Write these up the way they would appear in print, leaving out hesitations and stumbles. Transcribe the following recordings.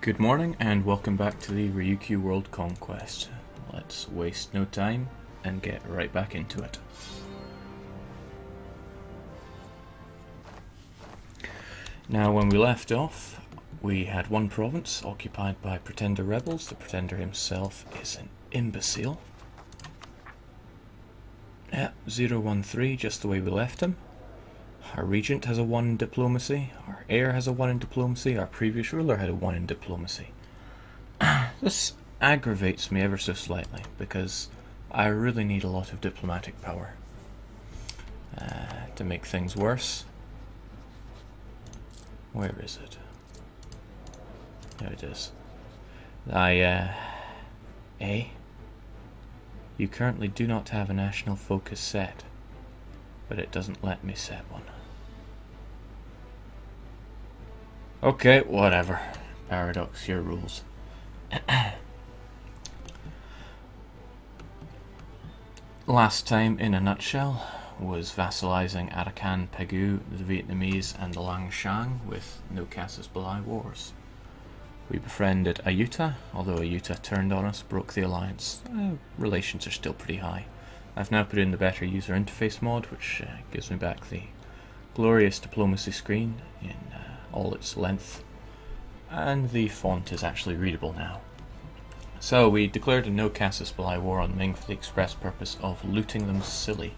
Good morning and welcome back to the Ryukyu World Conquest. Let's waste no time and get right back into it. Now, when we left off, we had one province occupied by Pretender rebels. The Pretender himself is an imbecile. Yeah, 013, just the way we left him. Our regent has a 1 in diplomacy, our heir has a 1 in diplomacy, our previous ruler had a 1 in diplomacy. This aggravates me ever so slightly, because I really need a lot of diplomatic power to make things worse. Where is it? There it is. You currently do not have a national focus set, but it doesn't let me set one. Okay, whatever. Paradox, your rules. Last time, in a nutshell, was vassalizing Arakan, Pegu, the Vietnamese, and the Lang Shang with no casus belli wars. We befriended Ayutthaya, although Ayutthaya turned on us, broke the alliance. Relations are still pretty high. I've now put in the better user interface mod, which gives me back the glorious diplomacy screen in all its length, and the font is actually readable now. So we declared a no casus belli war on Ming for the express purpose of looting them silly.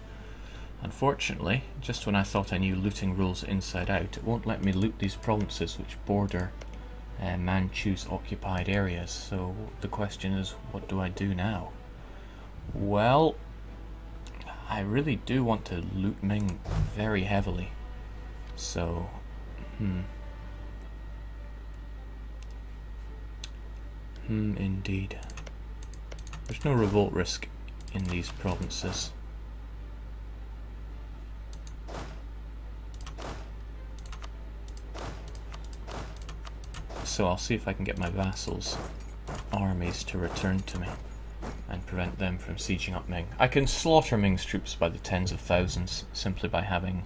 Unfortunately, just when I thought I knew looting rules inside out, it won't let me loot these provinces which border Manchu's occupied areas. So the question is, what do I do now? Well, I really do want to loot Ming very heavily. So, indeed. There's no revolt risk in these provinces. So I'll see if I can get my vassals' armies to return to me and prevent them from sieging up Ming. I can slaughter Ming's troops by the tens of thousands simply by having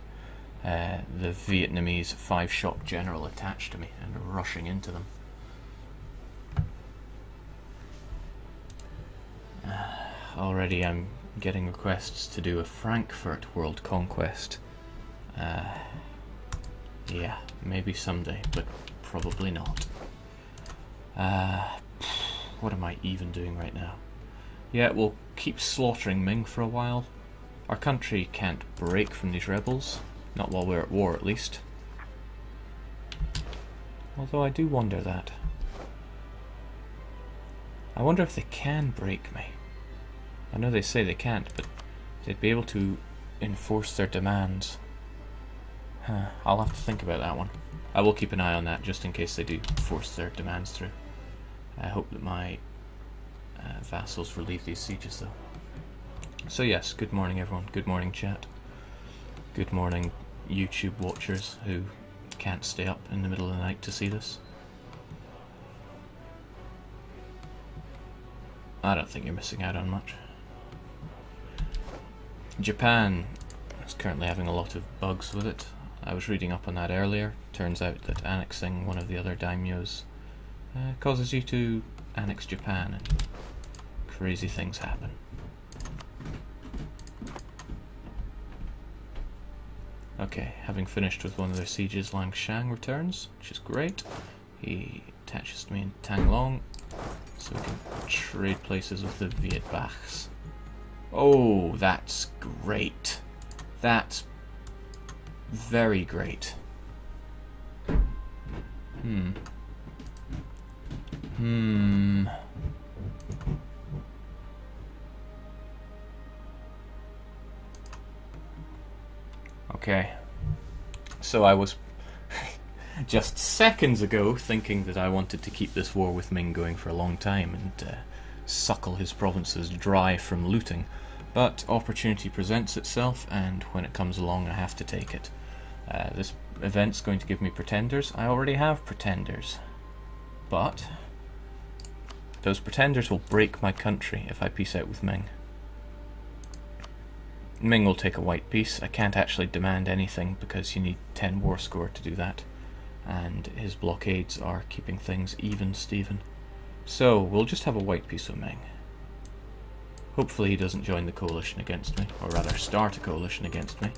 the Vietnamese 5-shot general attached to me and rushing into them. Already I'm getting requests to do a Frankfurt world conquest. Yeah, maybe someday, but probably not. What am I even doing right now? Yeah, we'll keep slaughtering Ming for a while. Our country can't break from these rebels, not while we're at war at least. Although I do wonder that. I wonder if they can break me. I know they say they can't, but they'd be able to enforce their demands. I'll have to think about that one. I will keep an eye on that just in case they do force their demands through. I hope that my vassals relieve these sieges though. So yes, good morning everyone, good morning chat. Good morning YouTube watchers who can't stay up in the middle of the night to see this. I don't think you're missing out on much. Japan is currently having a lot of bugs with it. I was reading up on that earlier. Turns out that annexing one of the other daimyos causes you to annex Japan, and crazy things happen. Okay, having finished with one of their sieges, Lang Shang returns, which is great. He attaches to me in Tanglong, so we can trade places with the Viet Bachs. Oh, that's great. That's very great. Okay. So I was just seconds ago thinking that I wanted to keep this war with Ming going for a long time and suckle his provinces dry from looting, but opportunity presents itself, and when it comes along I have to take it. This event's going to give me pretenders. I already have pretenders, but those pretenders will break my country if I peace out with Ming. Ming will take a white peace. I can't actually demand anything because you need 10 war score to do that. and his blockades are keeping things even, Steven. So we'll just have a white peace with Ming. Hopefully he doesn't join the coalition against me, or rather start a coalition against me.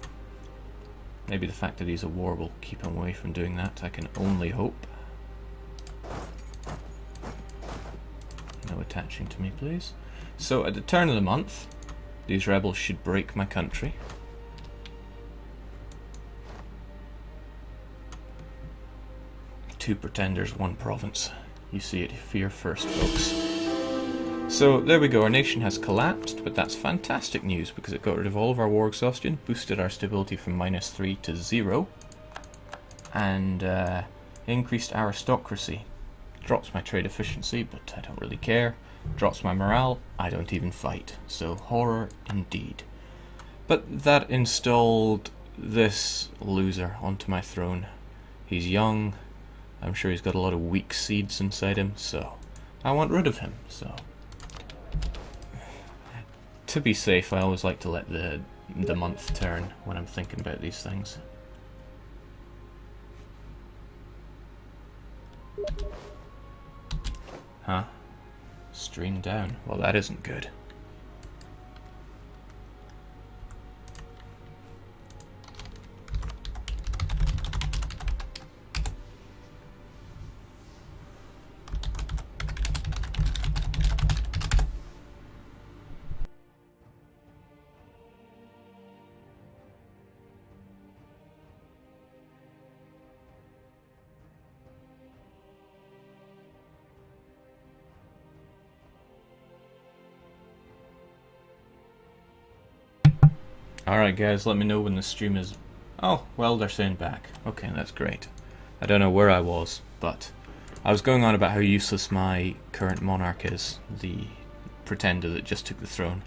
Maybe the fact that he's at war will keep him away from doing that, I can only hope. No attaching to me, please. So at the turn of the month, these rebels should break my country. Two pretenders, one province. You see it here first, folks. So there we go, our nation has collapsed, but that's fantastic news because it got rid of all of our war exhaustion, boosted our stability from -3 to 0, and increased aristocracy. Drops my trade efficiency, but I don't really care. Drops my morale, I don't even fight. So horror indeed. But that installed this loser onto my throne. He's young, I'm sure he's got a lot of weak seeds inside him, so I want rid of him, so... To be safe, I always like to let the month turn when I'm thinking about these things. Huh? Stream down. Well, that isn't good. Alright guys, let me know when the stream is... Oh, well, they're saying back. Okay, that's great. I don't know where I was, but I was going on about how useless my current monarch is, the pretender that just took the throne.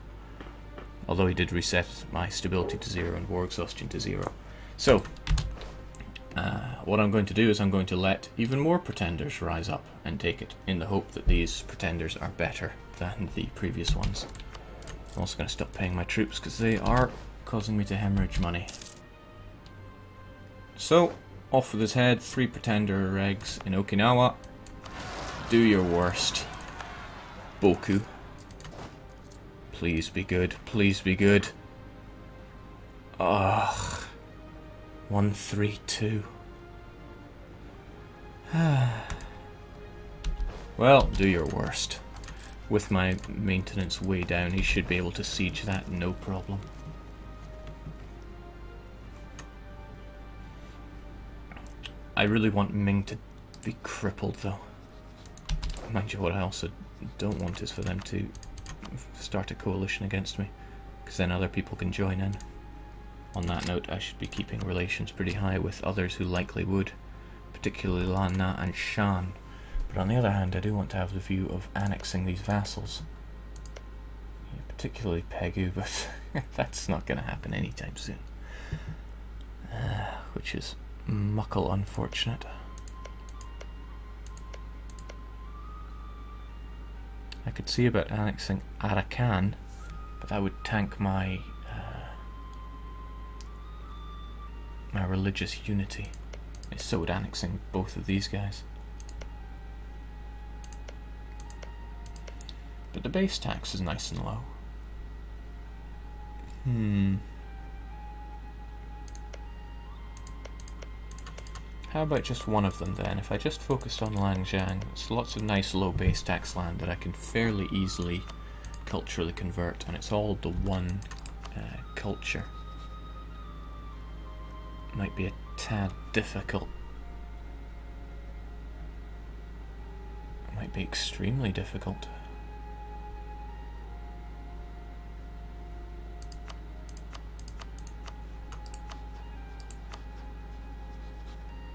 Although he did reset my stability to 0 and war exhaustion to 0. So, what I'm going to do is I'm going to let even more pretenders rise up and take it, in the hope that these pretenders are better than the previous ones. I'm also going to stop paying my troops because they are causing me to hemorrhage money. So, off with his head, 3 pretender regs in Okinawa. Do your worst. Boku. Please be good, please be good. Ugh. 132. Well, do your worst. With my maintenance way down, he should be able to siege that no problem. I really want Ming to be crippled though. Mind you, what I also don't want is for them to start a coalition against me, because then other people can join in. On that note, I should be keeping relations pretty high with others who likely would, particularly Lan Na and Shan. But on the other hand, I do want to have the view of annexing these vassals. Yeah, particularly Pegu, but that's not going to happen anytime soon. Which is muckle unfortunate. I could see about annexing Arakan, but that would tank my my religious unity. So would annexing both of these guys. But the base tax is nice and low. How about just one of them then? If I just focused on Langjiang, it's lots of nice low base tax land that I can fairly easily culturally convert, and it's all the one culture. Might be a tad difficult. It might be extremely difficult.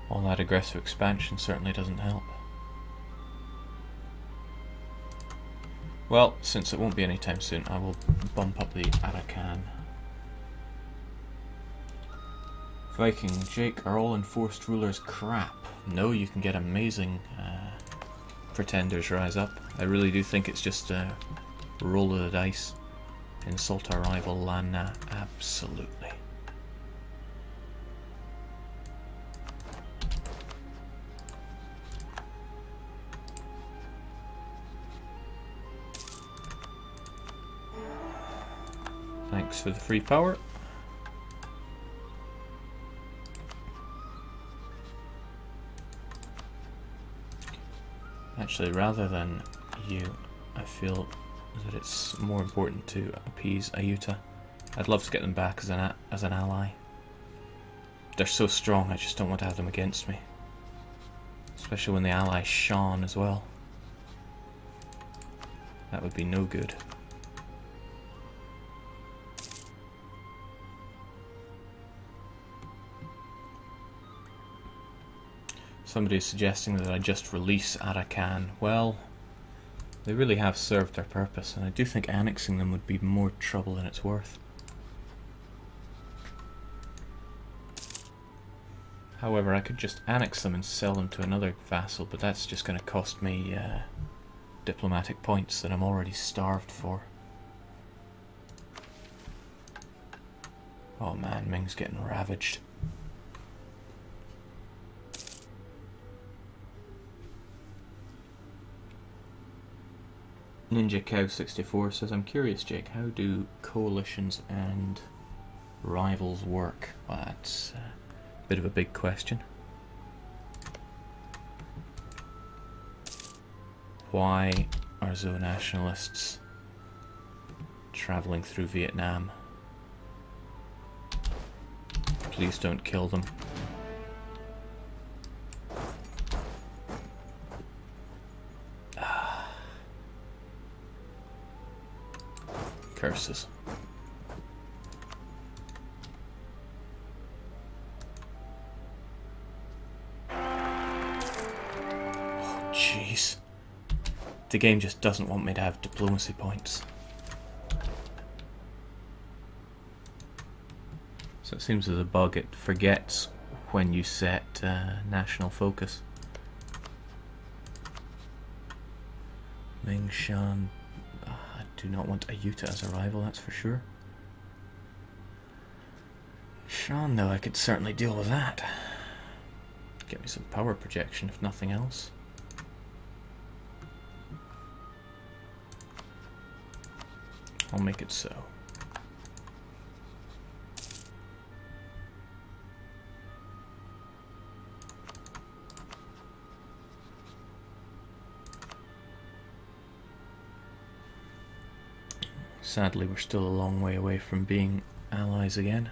All that aggressive expansion certainly doesn't help. Well, since it won't be anytime soon, I will bump up the Arakan. Viking, Jake, are all enforced rulers crap? No, you can get amazing pretenders rise up. I really do think it's just a roll of the dice. Insult our rival Lan Na, absolutely. Thanks for the free power. Actually, rather than you, I feel that it's more important to appease Ayuta. I'd love to get them back as an ally. They're so strong, I just don't want to have them against me. Especially when the ally's Sean as well. That would be no good. Somebody's suggesting that I just release Arakan. Well, they really have served their purpose, and I do think annexing them would be more trouble than it's worth. However, I could just annex them and sell them to another vassal, but that's just going to cost me diplomatic points that I'm already starved for. Oh man, Ming's getting ravaged. Ninja Cow 64 says, I'm curious, Jake, how do coalitions and rivals work? Well, that's a bit of a big question. Why are Zo nationalists travelling through Vietnam? Please don't kill them. Curses. Oh, jeez. The game just doesn't want me to have diplomacy points. So it seems as a bug, it forgets when you set national focus. Ming Shan. I do not want Ayuta as a rival, that's for sure. Shan, though, I could certainly deal with that. Get me some power projection, if nothing else. I'll make it so. Sadly, we're still a long way away from being allies again.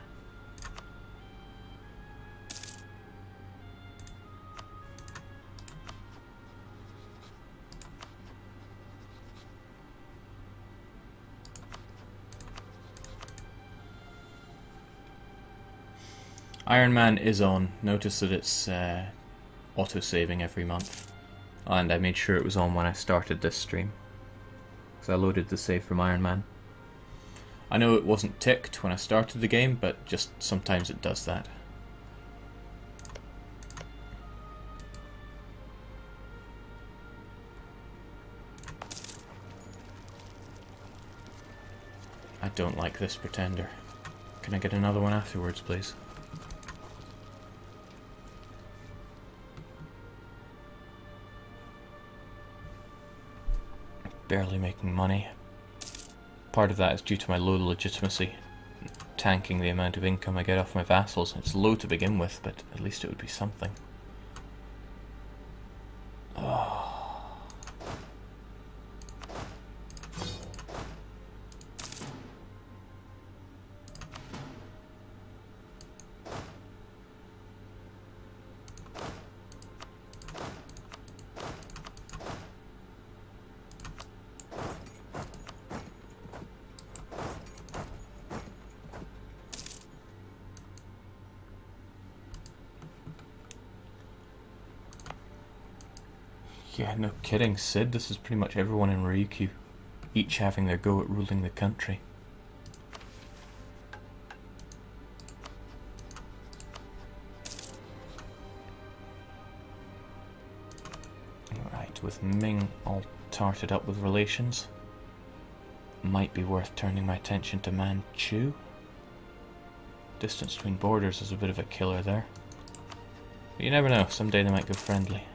Iron Man is on. Notice that it's auto-saving every month. And I made sure it was on when I started this stream, because I loaded the save from Iron Man. I know it wasn't ticked when I started the game, but just sometimes it does that. I don't like this pretender. Can I get another one afterwards, please? Barely making money. Part of that is due to my low legitimacy, tanking the amount of income I get off my vassals. It's low to begin with, but at least it would be something. Oh. Yeah, no kidding, Sid. This is pretty much everyone in Ryukyu, each having their go at ruling the country. Alright, with Ming all tarted up with relations, might be worth turning my attention to Manchu. Distance between borders is a bit of a killer there. But you never know, someday they might go friendly.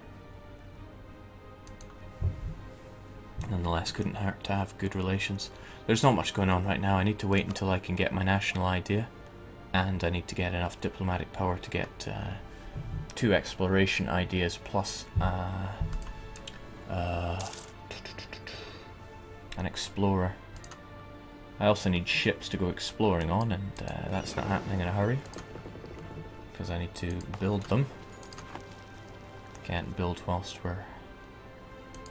Nonetheless, couldn't hurt to have good relations. There's not much going on right now. I need to wait until I can get my national idea, and I need to get enough diplomatic power to get 2 exploration ideas plus an explorer. I also need ships to go exploring on, and that's not happening in a hurry because I need to build them. Can't build whilst we're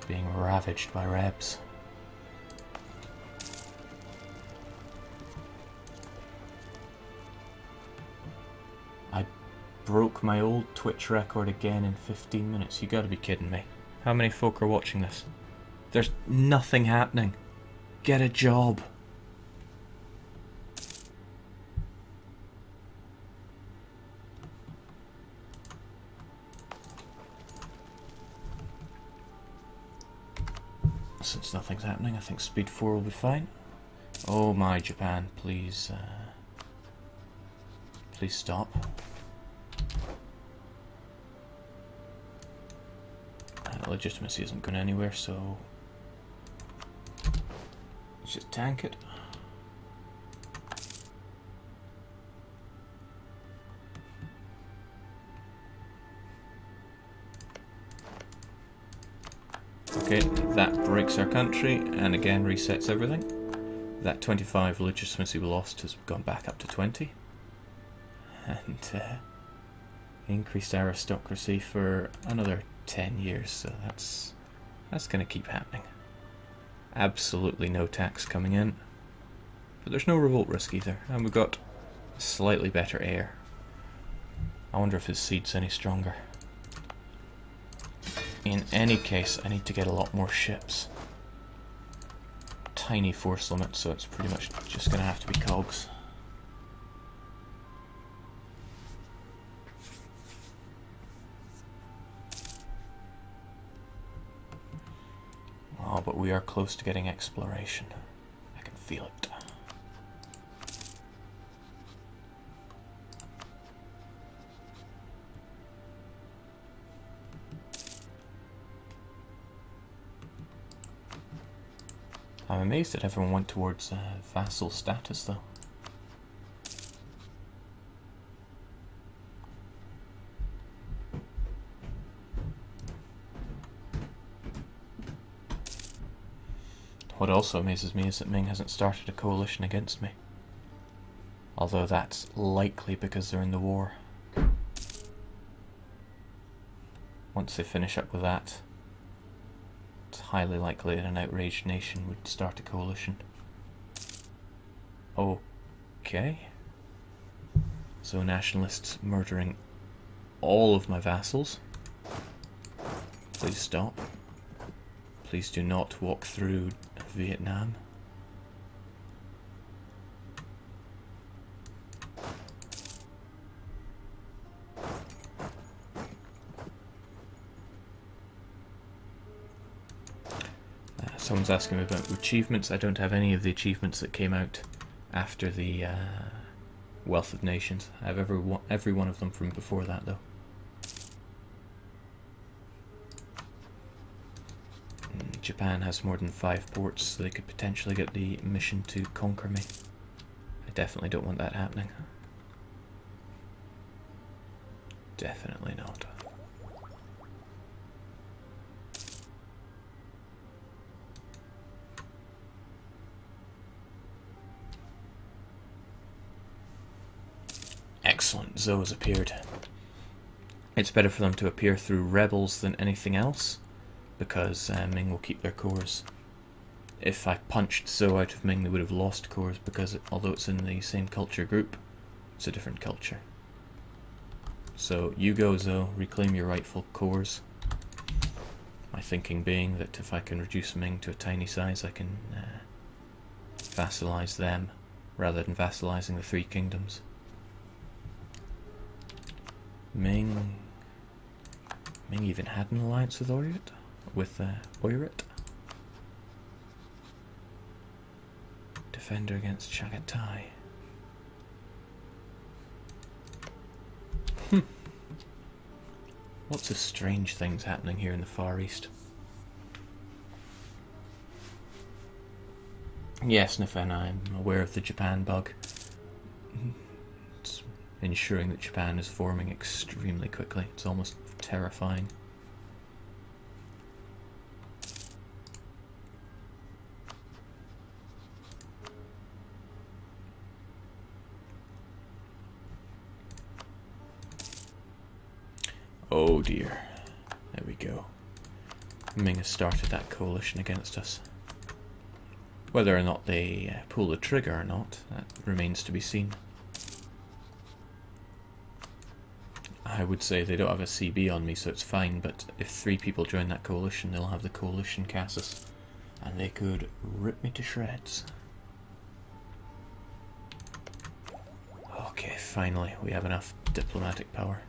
being ravaged by rebs. I broke my old Twitch record again in 15 minutes. You gotta be kidding me. How many folk are watching this? There's nothing happening. Get a job. Since nothing's happening, I think speed 4 will be fine. Oh my, Japan, please, please stop. Legitimacy isn't going anywhere, so let's just tank it. Okay, that breaks our country and again resets everything. That 25 legitimacy we lost has gone back up to 20. And increased aristocracy for another 10 years, so that's going to keep happening. Absolutely no tax coming in. But there's no revolt risk either, and we've got slightly better air. I wonder if his seed's any stronger. In any case, I need to get a lot more ships. Tiny force limit, so it's pretty much just going to have to be cogs. Oh, but we are close to getting exploration. I can feel it. I'm amazed that everyone went towards vassal status, though. What also amazes me is that Ming hasn't started a coalition against me. Although that's likely because they're in the war. Once they finish up with that, it's highly likely that an outraged nation would start a coalition. Okay. So nationalists murdering all of my vassals. Please stop. Please do not walk through Vietnam. Someone's asking me about achievements. I don't have any of the achievements that came out after the Wealth of Nations. I have every one of them from before that, though. Japan has more than 5 ports, so they could potentially get the mission to conquer me. I definitely don't want that happening. Definitely not. Excellent, Zhou has appeared. It's better for them to appear through rebels than anything else, because Ming will keep their cores. If I punched Zhou out of Ming, they would have lost cores, because although it's in the same culture group, it's a different culture. So you go, Zhou, reclaim your rightful cores. My thinking being that if I can reduce Ming to a tiny size, I can vassalize them, rather than vassalizing the 3 kingdoms. Ming even had an alliance with Oirat? Defender against Chagatai. Lots of strange things happening here in the Far East. Yes, Nifen, I'm aware of the Japan bug. It's ensuring that Japan is forming extremely quickly. It's almost terrifying. Oh dear. There we go. Ming has started that coalition against us. Whether or not they pull the trigger or not, that remains to be seen. I would say they don't have a CB on me, so it's fine, but if 3 people join that coalition, they'll have the coalition Cassis, and they could rip me to shreds. Okay, finally, we have enough diplomatic power.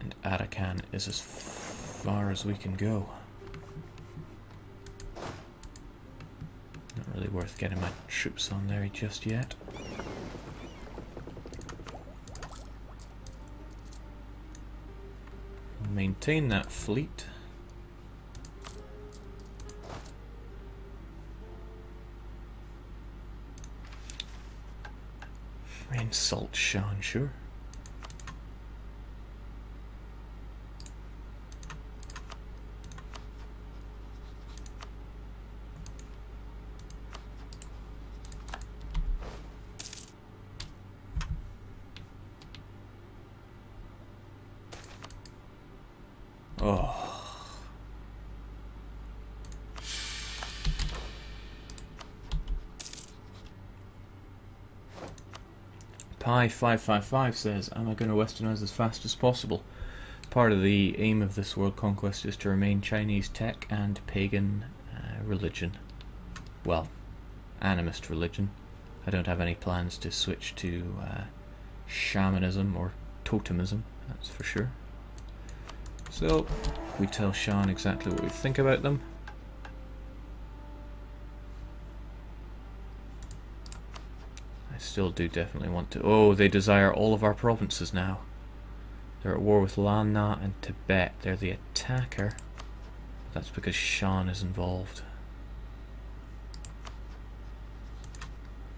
And Arakan is as far as we can go. Not really worth getting my troops on there just yet. Maintain that fleet. Insult Shan, sure. Oh. Pi555 says, am I going to westernize as fast as possible? Part of the aim of this world conquest is to remain Chinese tech and pagan religion. Well, animist religion. I don't have any plans to switch to shamanism or totemism, that's for sure. So, we tell Shan exactly what we think about them. I still do definitely want to... Oh, they desire all of our provinces now. They're at war with Lan Na and Tibet. They're the attacker. That's because Shan is involved.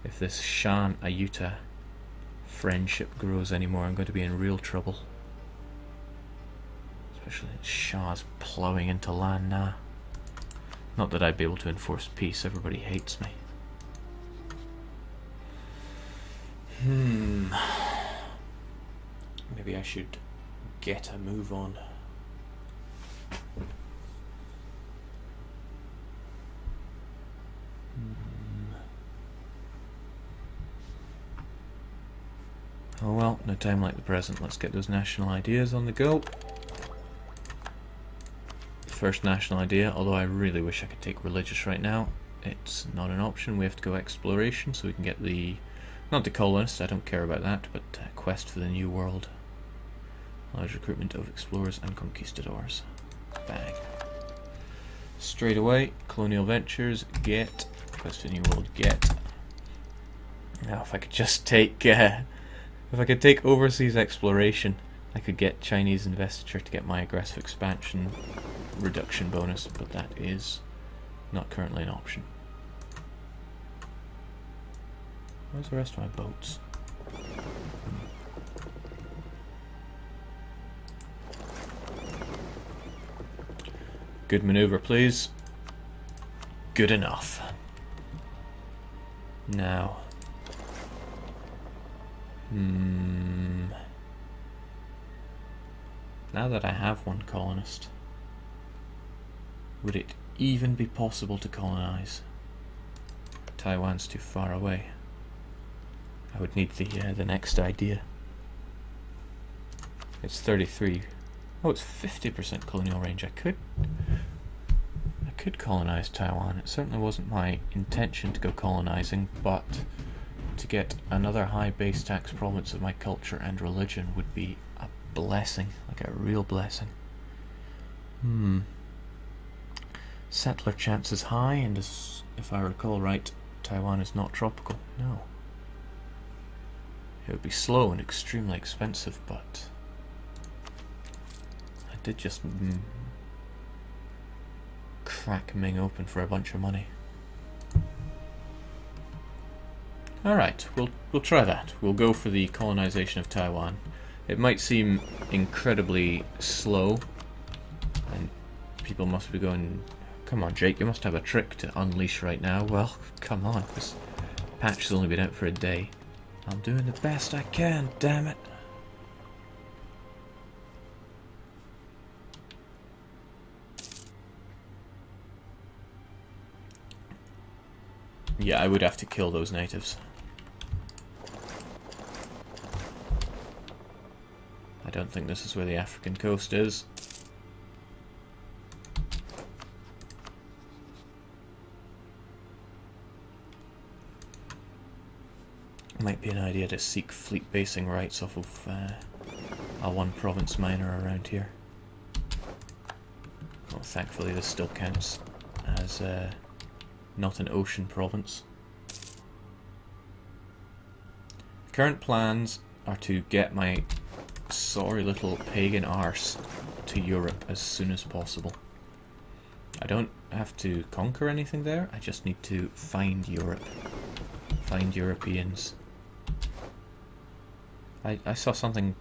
If this Shan-Ayutthaya friendship grows anymore, I'm going to be in real trouble. Especially Shah's ploughing into Lan Na. Not that I'd be able to enforce peace, everybody hates me. Maybe I should get a move on. Oh well, no time like the present. Let's get those national ideas on the go. First national idea, although I really wish I could take religious right now. It's not an option. We have to go exploration so we can get the... not the colonists, I don't care about that, but quest for the new world. Large recruitment of explorers and conquistadors. Bang. Straight away, colonial ventures, get. Quest for the new world, get. Now if I could just take... if I could take overseas exploration, I could get Chinese investiture to get my aggressive expansion reduction bonus, but that is not currently an option. Where's the rest of my boats? Good maneuver, please. Good enough. Now. Now that I have one colonist, would it even be possible to colonize? Taiwan's too far away. I would need the next idea. It's 33. Oh, it's 50% colonial range. I could colonize Taiwan. It certainly wasn't my intention to go colonizing, but to get another high base tax province of my culture and religion would be a blessing, like a real blessing. Settler chance is high, and if I recall right, Taiwan is not tropical. No. It would be slow and extremely expensive, but I did just crack Ming open for a bunch of money. Alright, we'll try that. We'll go for the colonization of Taiwan. It might seem incredibly slow, and people must be going, come on Jake, you must have a trick to unleash right now. Well, come on, this patch has only been out for a day. I'm doing the best I can, damn it. Yeah, I would have to kill those natives. I don't think this is where the African coast is. Might be an idea to seek fleet basing rights off of a one province miner around here. Well, thankfully this still counts as not an ocean province. Current plans are to get my sorry little pagan arse to Europe as soon as possible. I don't have to conquer anything there, I just need to find Europe. Find Europeans. I saw something,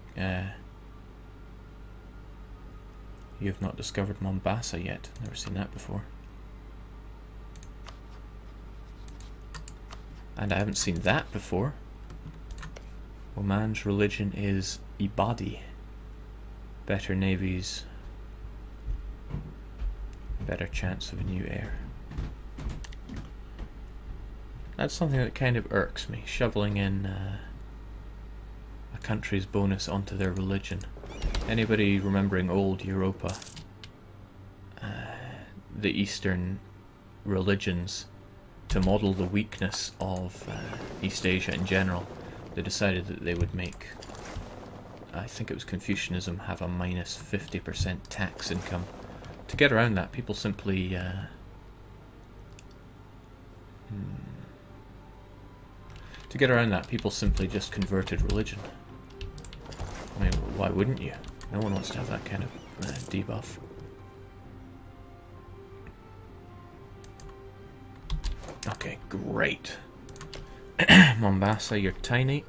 you've not discovered Mombasa yet. Never seen that before. And I haven't seen that before. Oman's religion is Ibadi. Better navies. Better chance of a new heir. That's something that kind of irks me, shoveling in a country's bonus onto their religion. Anybody remembering old Europa? The Eastern religions, to model the weakness of East Asia in general, they decided that they would make, I think it was Confucianism, have a minus 50% tax income. To get around that, people simply just converted religion. I mean, why wouldn't you? No one wants to have that kind of debuff. Okay, great. Mombasa, you're tiny,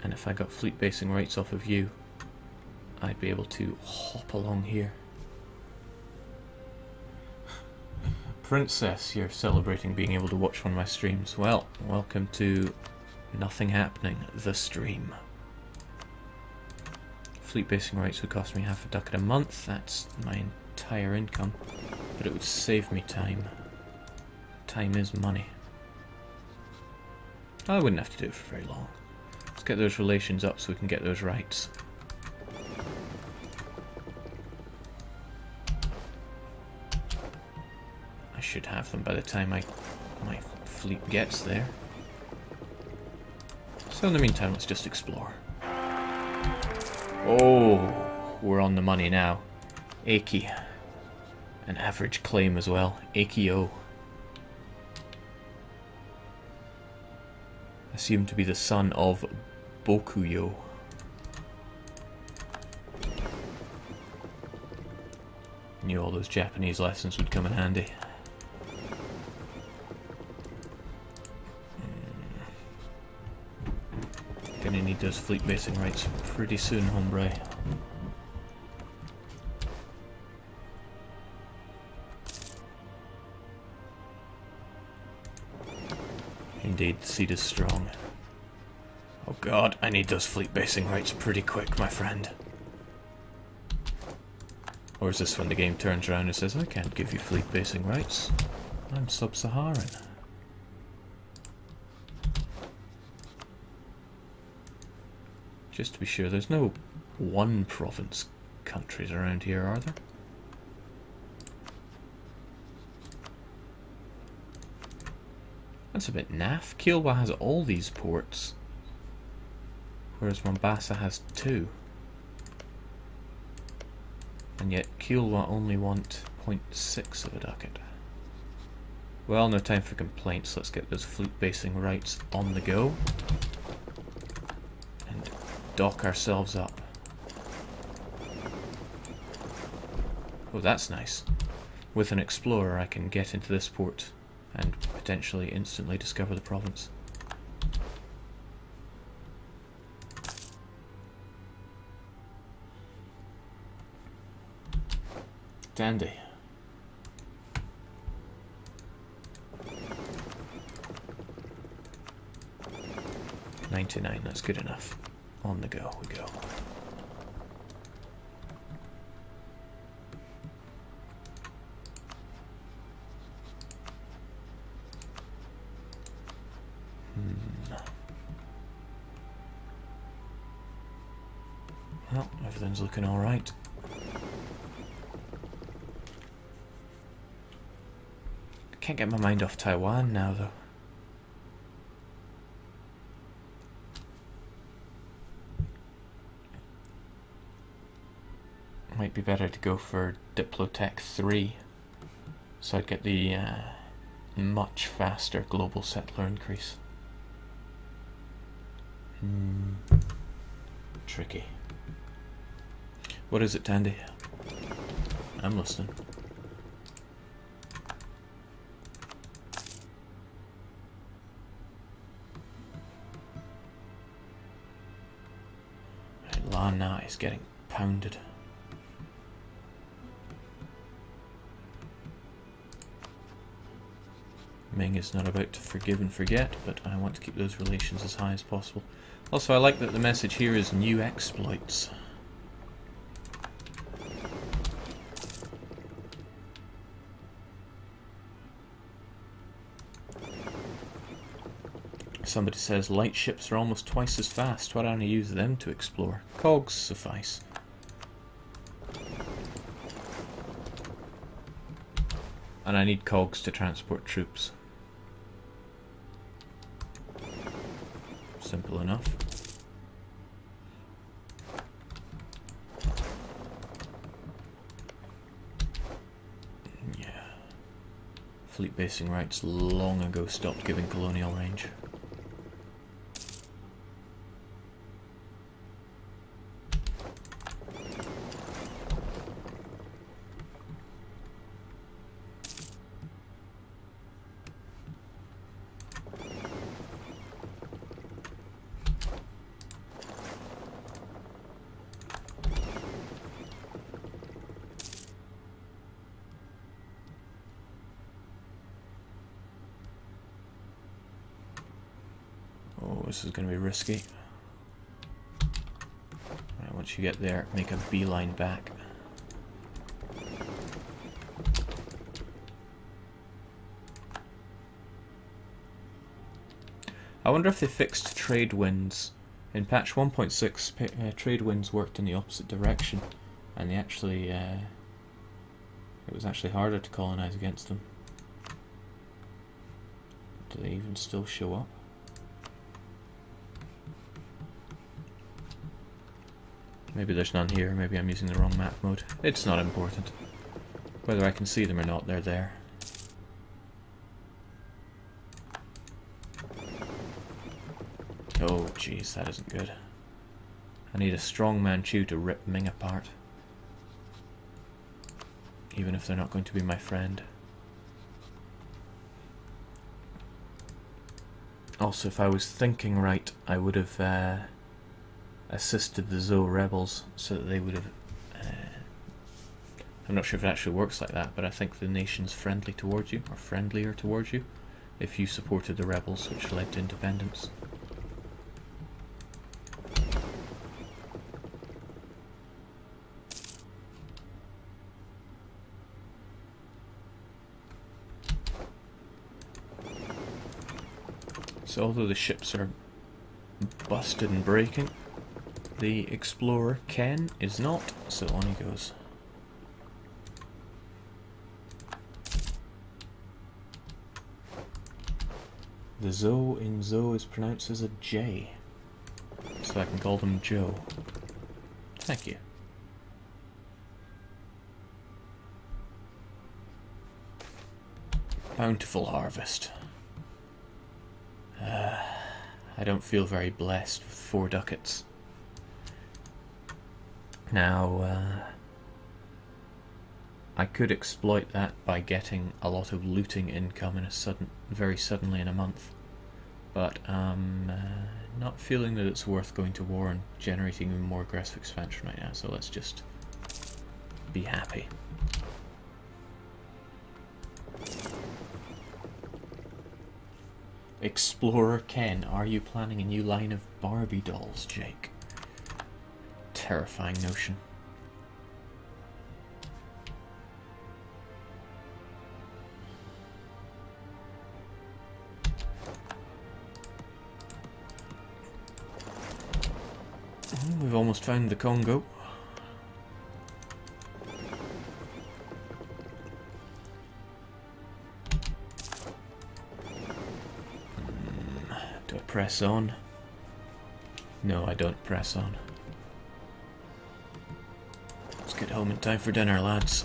and if I got fleet basing rights off of you, I'd be able to hop along here. Princess, you're celebrating being able to watch one of my streams. Well, welcome to Nothing Happening, the stream. Fleet basing rights would cost me $50 a month. That's my entire income, but it would save me time. Time is money. I wouldn't have to do it for very long. Let's get those relations up so we can get those rights. I should have them by the time my fleet gets there. So in the meantime, let's just explore. Oh, we're on the money now. Aki. An average claim as well. Aki-o. Assumed to be the son of Bokuyo. Knew all those Japanese lessons would come in handy. Gonna need those fleet basing rights pretty soon, hombre. Indeed, the seed is strong. Oh god, I need those fleet basing rights pretty quick, my friend. Or is this when the game turns around and says, I can't give you fleet basing rights. I'm sub-Saharan. Just to be sure, there's no one province countries around here, are there? That's a bit naff. Kilwa has all these ports, whereas Mombasa has 2. And yet Kilwa only want 0.6 of a ducat. Well, no time for complaints. Let's get those fleet basing rights on the go. And dock ourselves up. Oh, that's nice. With an explorer I can get into this port and potentially instantly discover the province. Dandy. 99, that's good enough. On the go we go. Well, everything's looking alright. I can't get my mind off Taiwan now, though. Might be better to go for Diplotech 3, so I'd get the much faster global settler increase. Tricky. What is it, Tandy? I'm listening. Lana is getting pounded. Ming is not about to forgive and forget, but I want to keep those relations as high as possible. Also, I like that the message here is new exploits. Somebody says light ships are almost twice as fast. Why don't I use them to explore? Cogs suffice. And I need cogs to transport troops. Simple enough. Yeah. Fleet basing rights long ago stopped giving colonial range. This is going to be risky. Right, once you get there, make a beeline back. I wonder if they fixed trade winds. In patch 1.6, trade winds worked in the opposite direction, and they actually, it was actually harder to colonize against them. Do they even still show up? Maybe there's none here, maybe I'm using the wrong map mode. It's not important. Whether I can see them or not, they're there. Oh jeez, that isn't good. I need a strong Manchu to rip Ming apart. Even if they're not going to be my friend. Also, if I was thinking right, I would have assisted the Zhou rebels so that they would have... I'm not sure if it actually works like that, but I think the nation's friendly towards you, or friendlier towards you, if you supported the rebels, which led to independence. So although the ships are busted and breaking, the explorer Ken is not, so on he goes. The Zhou in Zhou is pronounced as a J, so I can call them Joe. Thank you. Bountiful harvest. I don't feel very blessed with 4 ducats. Now, I could exploit that by getting a lot of looting income very suddenly in a month, but I'm not feeling that it's worth going to war and generating even more aggressive expansion right now, so let's just be happy. Explorer Ken, are you planning a new line of Barbie dolls, Jake? Terrifying notion. We've almost found the Congo. Do I press on? No, I don't press on. Let's get home in time for dinner, lads.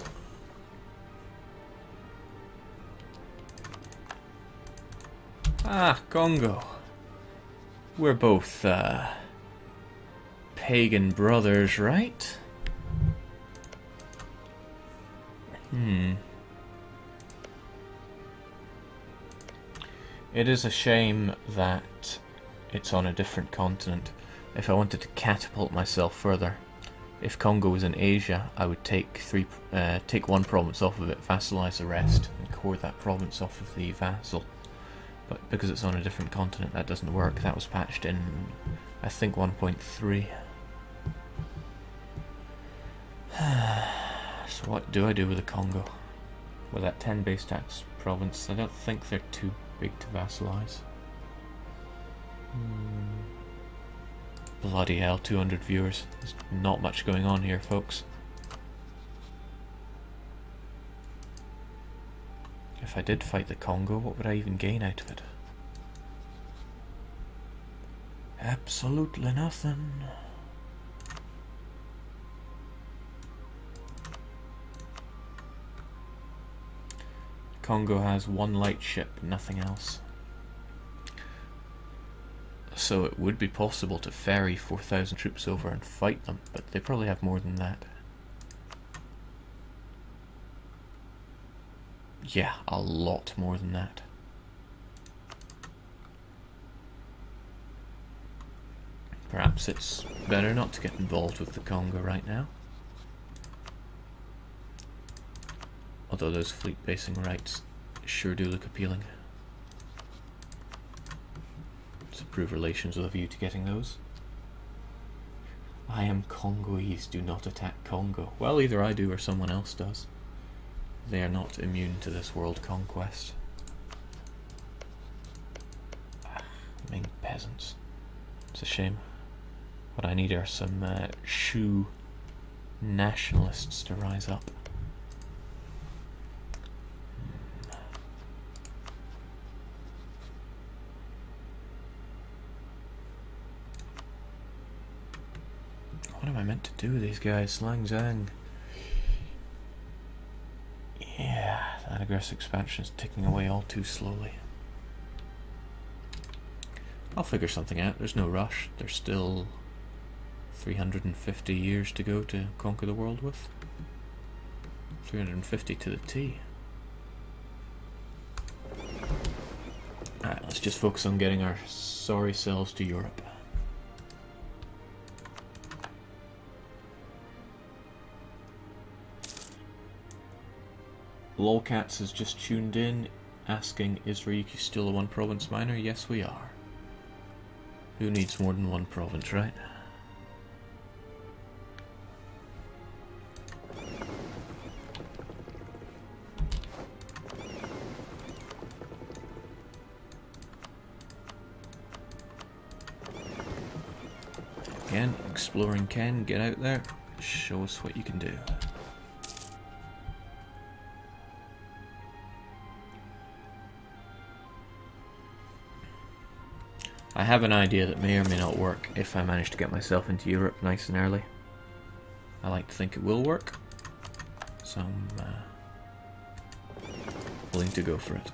Ah, Congo. We're both, pagan brothers, right? It is a shame that it's on a different continent. If I wanted to catapult myself further, if Congo was in Asia, I would take one province off of it, vassalize the rest, and core that province off of the vassal. But because it's on a different continent, that doesn't work. That was patched in, I think, 1.3. So what do I do with the Congo? With that 10 base tax province, I don't think they're too big to vassalize. Bloody hell, 200 viewers. There's not much going on here, folks. If I did fight the Congo, what would I even gain out of it? Absolutely nothing. Congo has one light ship, nothing else. So it would be possible to ferry 4,000 troops over and fight them, but they probably have more than that. Yeah, a lot more than that. Perhaps it's better not to get involved with the Congo right now. Although those fleet basing rights sure do look appealing. Let's improve relations with a view to getting those. I am Congolese, do not attack Congo. Well, either I do or someone else does. They are not immune to this world conquest. Ming peasants. It's a shame. What I need are some Shu nationalists to rise up. What am I meant to do with these guys? Lang Zhang. Yeah, that aggressive expansion is ticking away all too slowly. I'll figure something out. There's no rush. There's still 350 years to go to conquer the world with. 350 to the T. Alright, let's just focus on getting our sorry selves to Europe. Lolcats has just tuned in, asking, is Ryukyu still a one-province miner? Yes, we are. Who needs more than one province, right? Again, exploring Ken, get out there, show us what you can do. I have an idea that may or may not work if I manage to get myself into Europe nice and early. I like to think it will work, so I'm willing to go for it.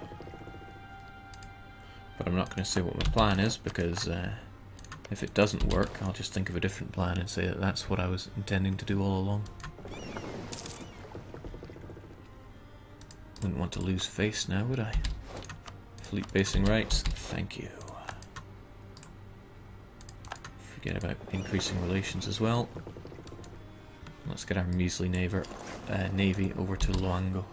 But I'm not going to say what my plan is, because if it doesn't work, I'll just think of a different plan and say that that's what I was intending to do all along. Wouldn't want to lose face now, would I? Fleet basing rights, thank you. Forget about increasing relations as well. Let's get our measly navy over to Luango.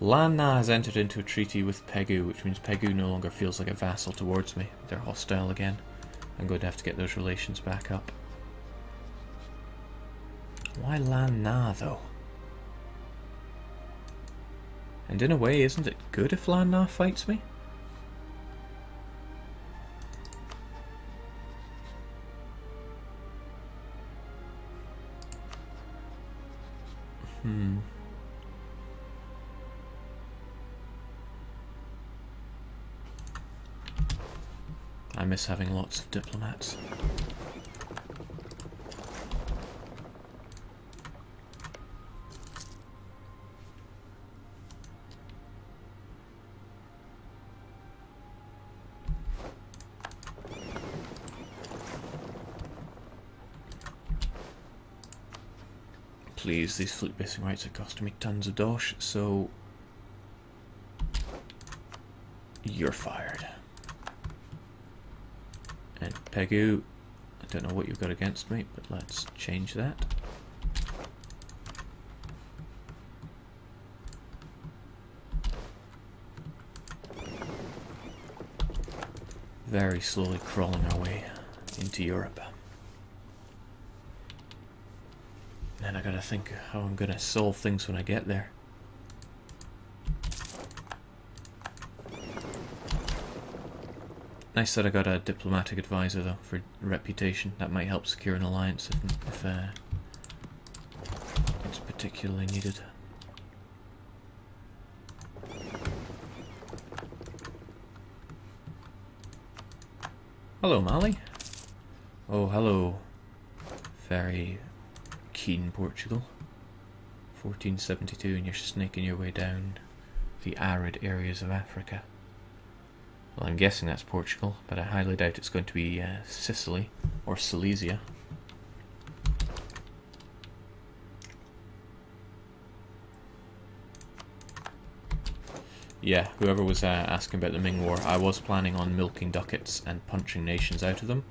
Lan Na has entered into a treaty with Pegu, which means Pegu no longer feels like a vassal towards me. They're hostile again. I'm going to have to get those relations back up. Why Lan Na, though? And in a way, isn't it good if Lan Na fights me? I miss having lots of diplomats. Please, these fleet basing rights are costing me tons of dosh, so you're fired. And Pegu, I don't know what you've got against me, but let's change that. Very slowly crawling our way into Europe. And I gotta think how I'm gonna solve things when I get there. Nice that I got a diplomatic advisor though, for reputation. That might help secure an alliance if it's particularly needed. Hello, Mali. Oh, hello. Very keen Portugal. 1472 and you're snaking your way down the arid areas of Africa. Well, I'm guessing that's Portugal, but I highly doubt it's going to be Sicily or Silesia. Yeah, whoever was asking about the Ming War, I was planning on milking ducats and punching nations out of them,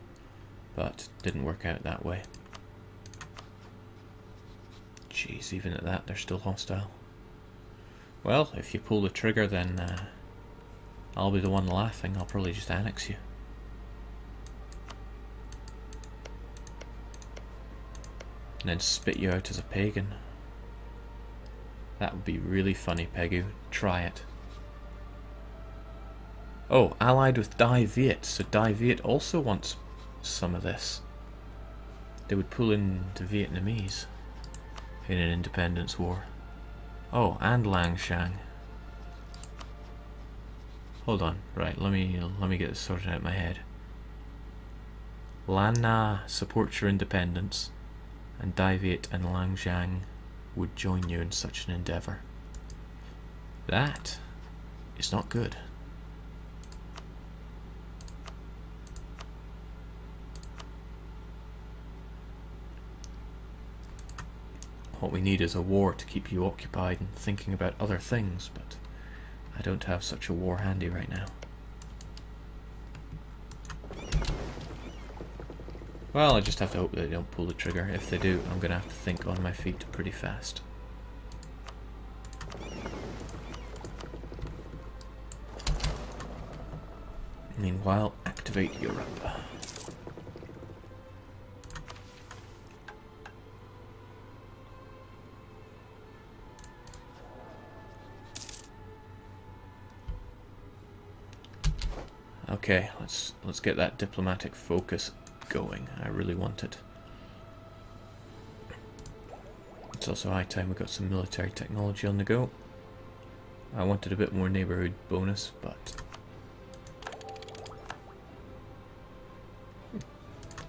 but didn't work out that way. Jeez, even at that, they're still hostile. Well, if you pull the trigger, then I'll be the one laughing. I'll probably just annex you. And then spit you out as a pagan. That would be really funny, Pegu. Try it. Oh, allied with Dai Viet. So Dai Viet also wants some of this. They would pull in the Vietnamese in an independence war. Oh, and Langshan. Hold on, right, let me get this sorted out in my head. Lan Na supports your independence, and Dai Viet and Langshan would join you in such an endeavour. That is not good. What we need is a war to keep you occupied and thinking about other things, but I don't have such a war handy right now. Well, I just have to hope they don't pull the trigger. If they do, I'm going to have to think on my feet pretty fast. Meanwhile, activate Europe. Okay, let's get that diplomatic focus going. I really want it. It's also high time we got some military technology on the go. I wanted a bit more neighborhood bonus, but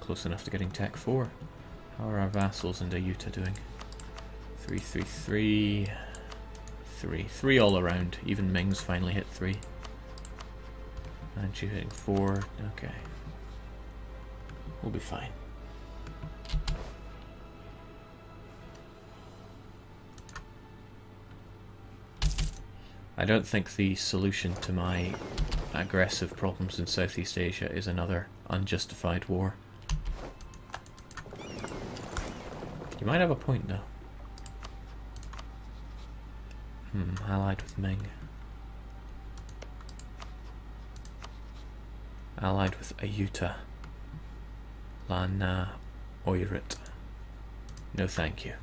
close enough to getting Tech 4. How are our vassals in Dayuta doing? 3, 3, 3, 3. 3 all around. Even Ming's finally hit 3. And you hitting 4. Okay. We'll be fine. I don't think the solution to my aggressive problems in Southeast Asia is another unjustified war. You might have a point though. Allied with Ming. Allied with Ayutthaya. Lana Oirit. No thank you.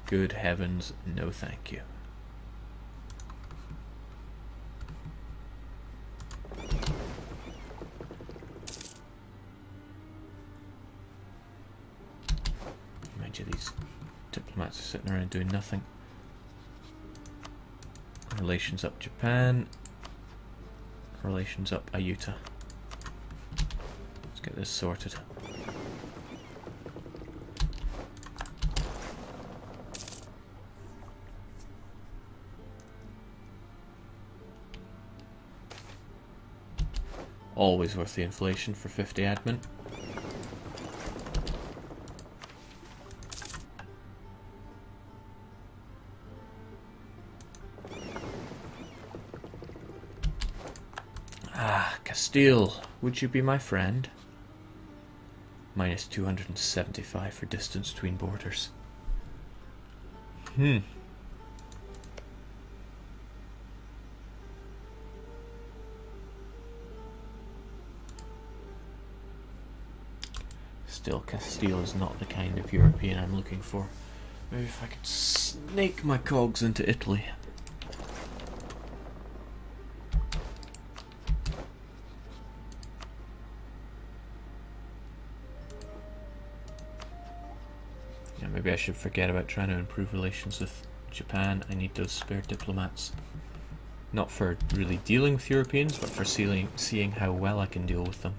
Good heavens, no thank you. Mind you, these diplomats are sitting around doing nothing. Relations up Japan. Relations up Ayutthaya. Let's get this sorted. Always worth the inflation for 50 admin. Castile, would you be my friend? Minus 275 for distance between borders. Still, Castile is not the kind of European I'm looking for. Maybe if I could snake my cogs into Italy. Yeah, maybe I should forget about trying to improve relations with Japan. I need those spare diplomats. Not for really dealing with Europeans, but for seeing how well I can deal with them.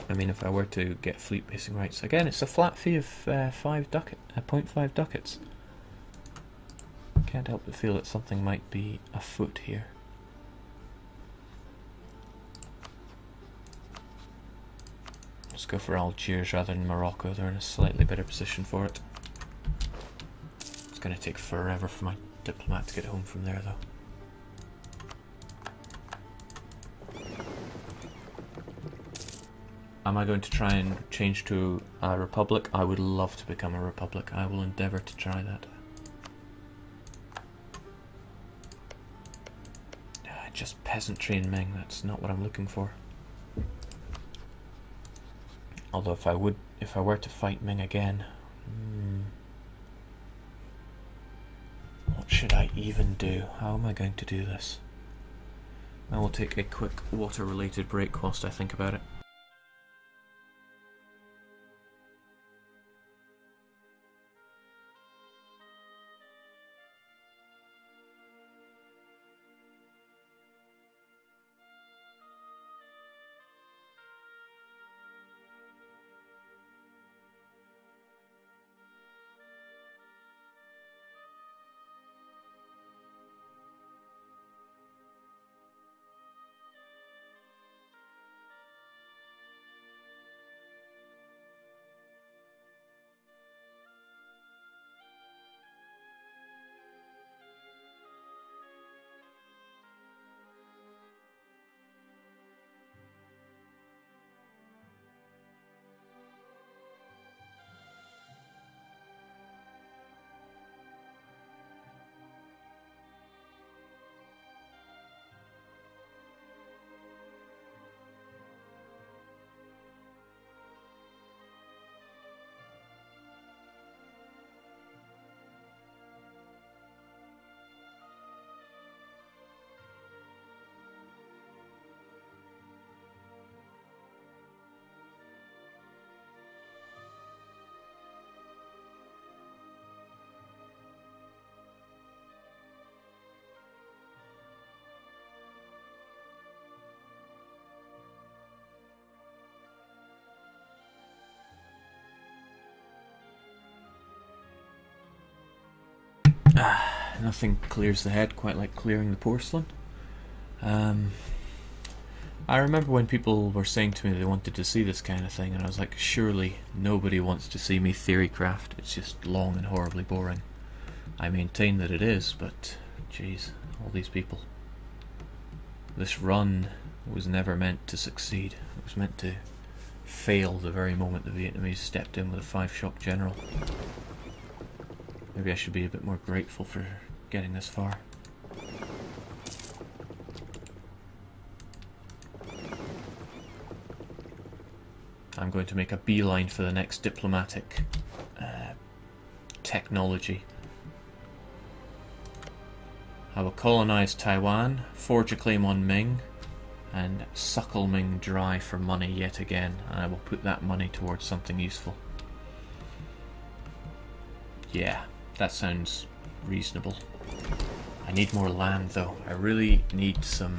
I mean, if I were to get fleet basing rights, again, it's a flat fee of 0.5 ducats. Can't help but feel that something might be afoot here. Let's go for Algiers rather than Morocco. They're in a slightly better position for it. It's going to take forever for my diplomat to get home from there, though. Am I going to try and change to a republic? I would love to become a republic. I will endeavour to try that. Just peasantry in Ming, that's not what I'm looking for. Although if I were to fight Ming again, what should I even do? How am I going to do this? I will take a quick water-related break whilst I think about it. Nothing clears the head quite like clearing the porcelain. I remember when people were saying to me they wanted to see this kind of thing, and I was like, surely nobody wants to see me theorycraft. It's just long and horribly boring. I maintain that it is, but jeez, all these people. This run was never meant to succeed. It was meant to fail the very moment the Vietnamese stepped in with a 5-shot general. Maybe I should be a bit more grateful for getting this far. I'm going to make a beeline for the next diplomatic technology. I will colonize Taiwan, forge a claim on Ming, and suckle Ming dry for money yet again, and I will put that money towards something useful. Yeah, that sounds reasonable. I need more land though. I really need some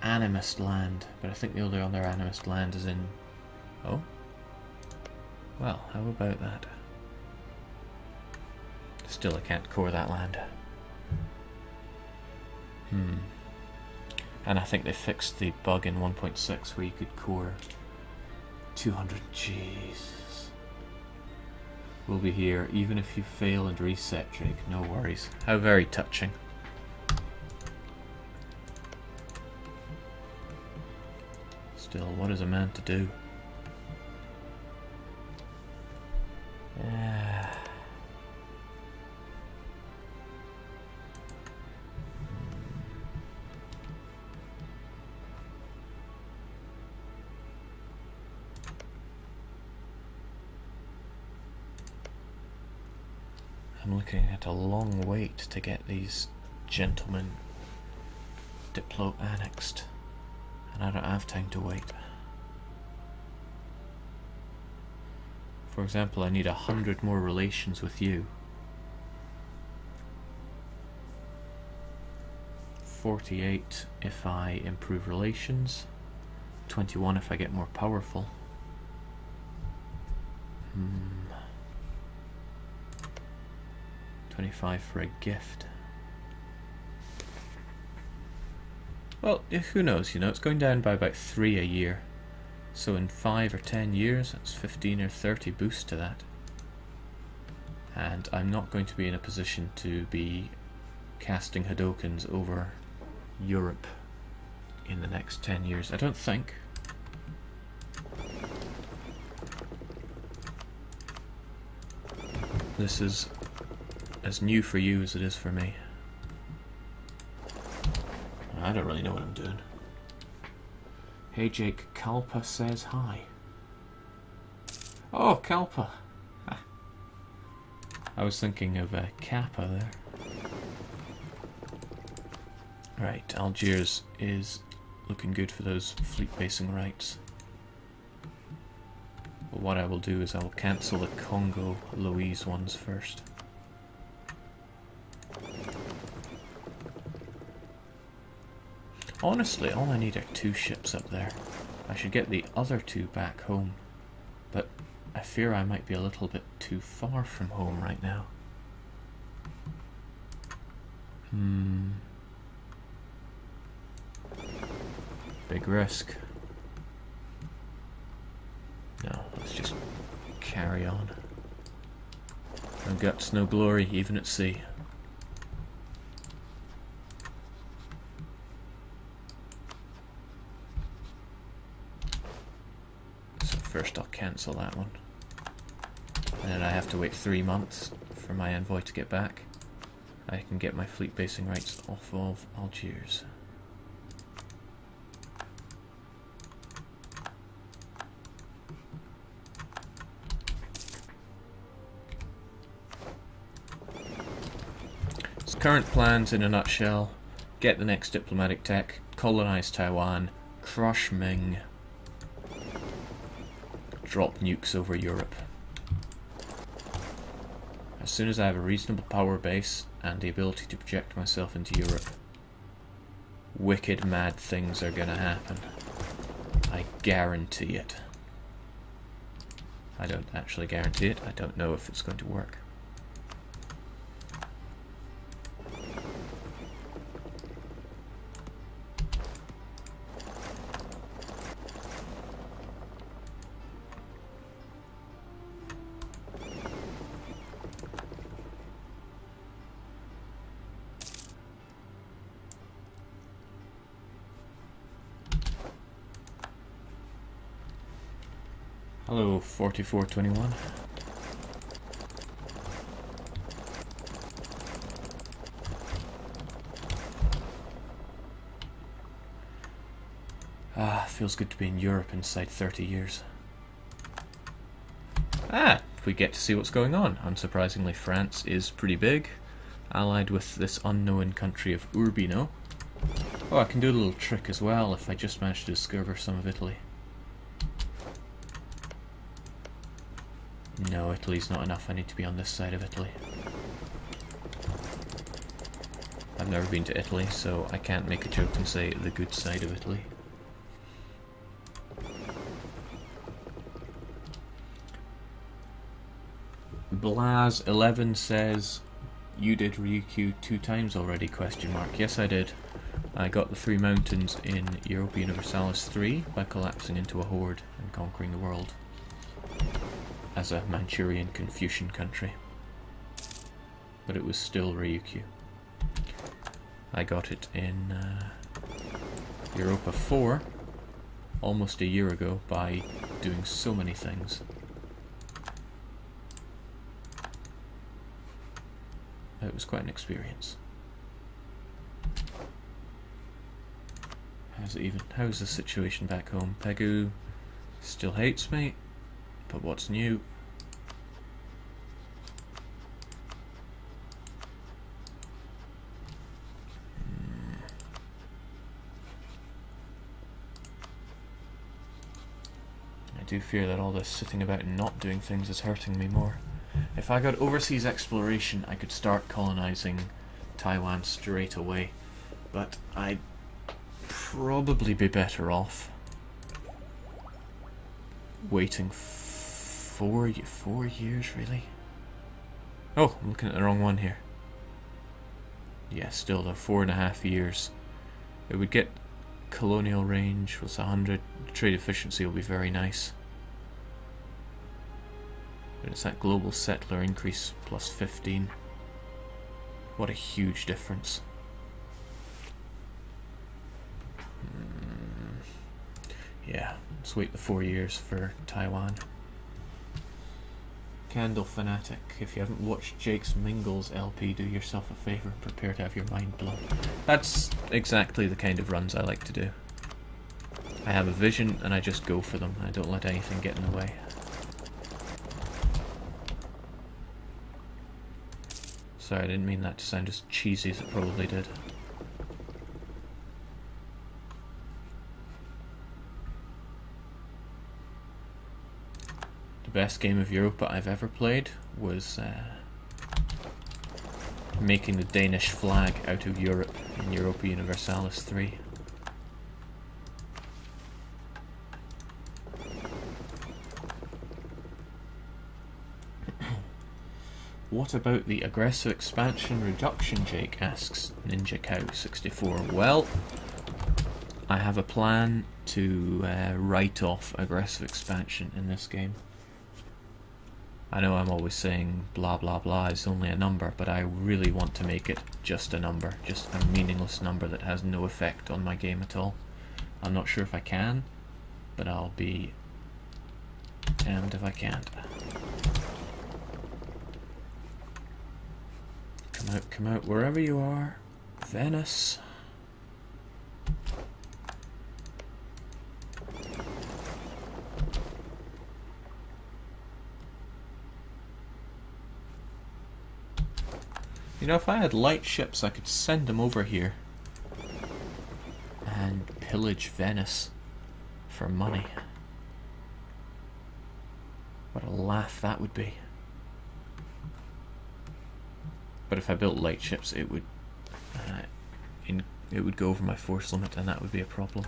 animist land, but I think the only other animist land is in... Oh? Well, how about that? Still, I can't core that land. And I think they fixed the bug in 1.6 where you could core 200. Jesus. We'll be here even if you fail and reset, Drake. No worries. How very touching. Still, what is a man to do? I'm looking at a long wait to get these gentlemen Diplo annexed, and I don't have time to wait. For example, I need 100 more relations with you. 48 if I improve relations. 21 if I get more powerful. 25 for a gift. Well, who knows, you know, it's going down by about 3 a year. So in 5 or 10 years, that's 15 or 30 boost to that. And I'm not going to be in a position to be casting Hadokens over Europe in the next 10 years, I don't think. This is as new for you as it is for me. I don't really know what I'm doing. Hey Jake, Kalpa says hi. Oh, Kalpa! I was thinking of Kappa there. Right, Algiers is looking good for those fleet basing rights. But what I will do is I will cancel the Congo Louise ones first. Honestly, all I need are 2 ships up there. I should get the other 2 back home, but I fear I might be a little bit too far from home right now. Big risk. No, let's just carry on. No guts, no glory, even at sea. First I'll cancel that one, and then I have to wait 3 months for my envoy to get back. I can get my fleet basing rights off of Algiers. So current plans in a nutshell: get the next diplomatic tech, colonize Taiwan, crush Ming, drop nukes over Europe. As soon as I have a reasonable power base and the ability to project myself into Europe, wicked mad things are gonna happen. I guarantee it. I don't actually guarantee it, I don't know if it's going to work. Hello, 4421. Ah, feels good to be in Europe inside 30 years. Ah, we get to see what's going on. Unsurprisingly, France is pretty big, allied with this unknown country of Urbino. Oh, I can do a little trick as well if I just manage to discover some of Italy. No, Italy's not enough. I need to be on this side of Italy. I've never been to Italy, so I can't make a joke and say the good side of Italy. Blaz11 says, you did Ryukyu 2 times already, question mark. Yes, I did. I got the 3 mountains in Europa Universalis 3 by collapsing into a horde and conquering the world as a Manchurian Confucian country. But it was still Ryukyu. I got it in Europa 4 almost a year ago by doing so many things. It was quite an experience. How's the situation back home? Pegu still hates me, but what's new? I do fear that all this sitting about and not doing things is hurting me more. If I got overseas exploration, I could start colonizing Taiwan straight away, but I'd probably be better off waiting 4 years, really? Oh, I'm looking at the wrong one here. Yeah, still though, 4.5 years. It would get colonial range was 100. Trade efficiency will be very nice. But it's that global settler increase plus 15. What a huge difference. Yeah, let's wait the 4 years for Taiwan. Candle Fanatic, if you haven't watched Jake's Mingles LP, do yourself a favour and prepare to have your mind blown. That's exactly the kind of runs I like to do. I have a vision and I just go for them. I don't let anything get in the way. Sorry, I didn't mean that to sound as cheesy as it probably did. The best game of Europa I've ever played was making the Danish flag out of Europe in Europa Universalis 3. What about the aggressive expansion reduction, Jake asks Ninja Cow 64. Well, I have a plan to write off aggressive expansion in this game. I know I'm always saying blah blah blah is only a number, but I really want to make it just a number, just a meaningless number that has no effect on my game at all. I'm not sure if I can, but I'll be damned if I can't. Come out, wherever you are. Venice. You know, if I had light ships, I could send them over here and pillage Venice for money. What a laugh that would be. But if I built light ships, it would go over my force limit, and that would be a problem.